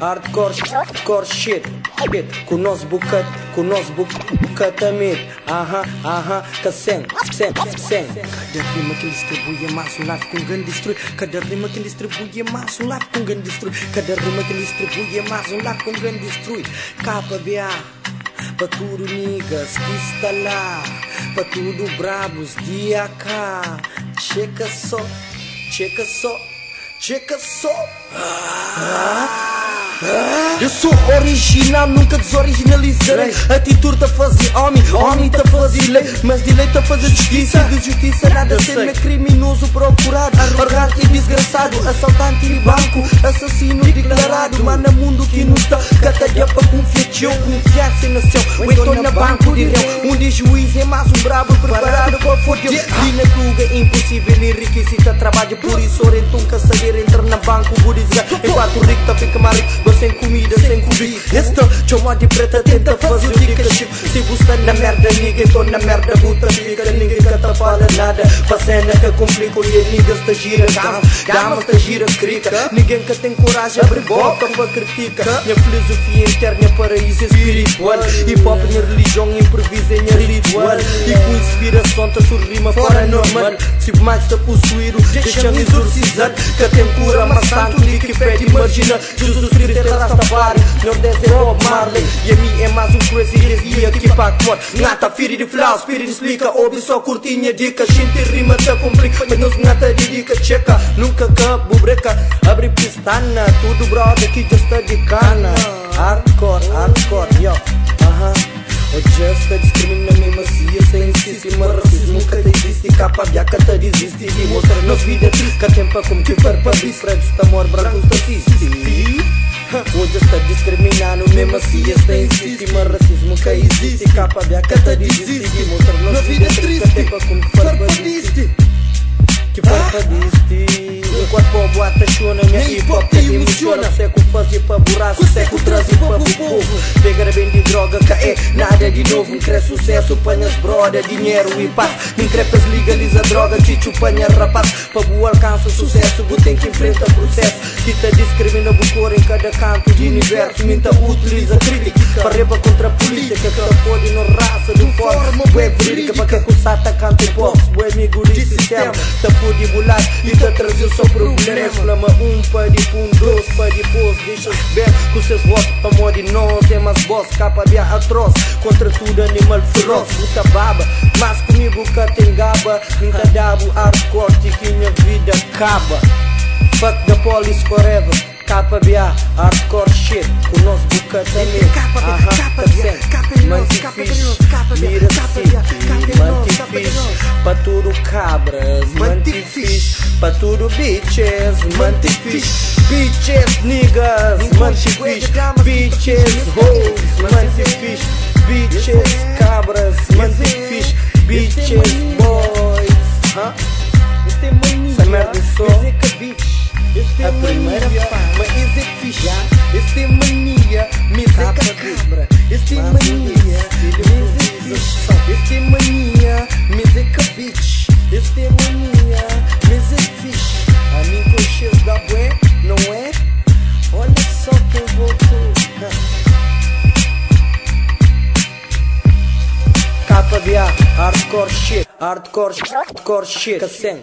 hardcore shit. Kunos bukat amit. Kaseng. Cada rima que distribui é mais live com grande destrui. Cada rima que distribui é mais live com grande destrui. Cada rima que distribui é mais live com grande destrui. KBA para tudo niggas que está lá, para tudo brabos dia cá. Checa só. Eu sou original, nunca desoriginalizarei. Atitude a fazer homem a fazer lei. Mas direito a fazer justiça, de justiça nada ser criminoso procurado, arrogante e desgraçado, assaltante e banco, assassino declarado. Mano, mundo que não está, catalha para confiar, confiança na céu, ou então na banco de réu. Onde juiz é mais um brabo preparado para foder. E na tuga é impossível enriquecer trabalho, por isso orientam que saber entrar na banco, budizar. Enquanto o rico tá fica mais rico, sem comida, sem cobrir. Esta chama de preta tenta fazer dica chip. Se busca na merda, ninguém tô na merda, puta fica. Ninguém canta fala nada, fazendo que complica. E niggas tá gira, gamas tá gira, crica. Ninguém que tem coragem, abre boca para critica. Minha filosofia interna, paraíso espiritual. Hip hop, minha religião, improvisa minha ritual. E com inspiração, tá surrima fora normal. Se mais tá possuído, deixa-me exorcizar. Que tem cura, mas santo de que pede, imagina. Jesus Cristo é Rastafari, Nordeste é Bob Marley. E a mim é mais um crazy dia que pacote. Nata, filho de flow, spirit explica. Ouve só curtinha dica, gente rima te complica. Mas não se nata de dica, checa. Nunca acabo breca, abre pistana. Tudo brother que já está de cana. Hardcore, yo. O just discrimina me macia sem insistir. Mas racismo que te existe, capa viaca te desiste. E mostra nas vidas triste, que tempo como que for para bis. Pretos tá mor, brancos tá triste. Hoje está discriminando, mesmo assim está insiste. Mas racismo que existe, capa viaca te desiste. E mostra nas vidas triste, que tempo como que for para bis. Que for para bis. Enquanto povo atachona, minha hip hop te emociona. Seco fazer para buraco, seco trazer para o povo. Pegar bem de droga, que é nada de novo. Não cresce sucesso, panhas broda, dinheiro e paz. Não crepas, legaliza droga, chichu panha rapaz. Para o alcance sucesso, você tem que enfrentar processo. Que te discrimina o cor em cada canto do universo. Minta utiliza crítica, para reba contra a política. Que te pode no raça, de forma bué verídica. Para que o sata canta em box, bué amigo de sistema. Te pode bular e te trazer só problemas. Flama para depois, dois para depois. Deixa-se ver com seus votos. Amor de nós é mais boss. Capa de atroz, contra tudo animal feroz. Muita baba, mas comigo que tem gaba. Nunca dabo hardcore, que minha vida acaba. Fuck the police forever. KBA, hardcore shit. Com nós boca também. Mantifish, mira city, mantifish. Pa tudo cabras, mantifish. Pa tudo bitches, mantifish. Bitches, niggas, mantifish. Bitches, hoes, mantifish. Bitches, cabras, mantifish. Bitches, boys. Este é mania, essa merda só a primeira fama. Mas esse é fixe, esse é mania. Mas é cabra, esse é mania. Mas é fixe, esse é mania. Mas é cabich, esse é mania. Mas é fixe. A mim com cheiro da bué, não é? Olha só quem voltou. KBA, hardcore shit, hardcore shit, Kaseng.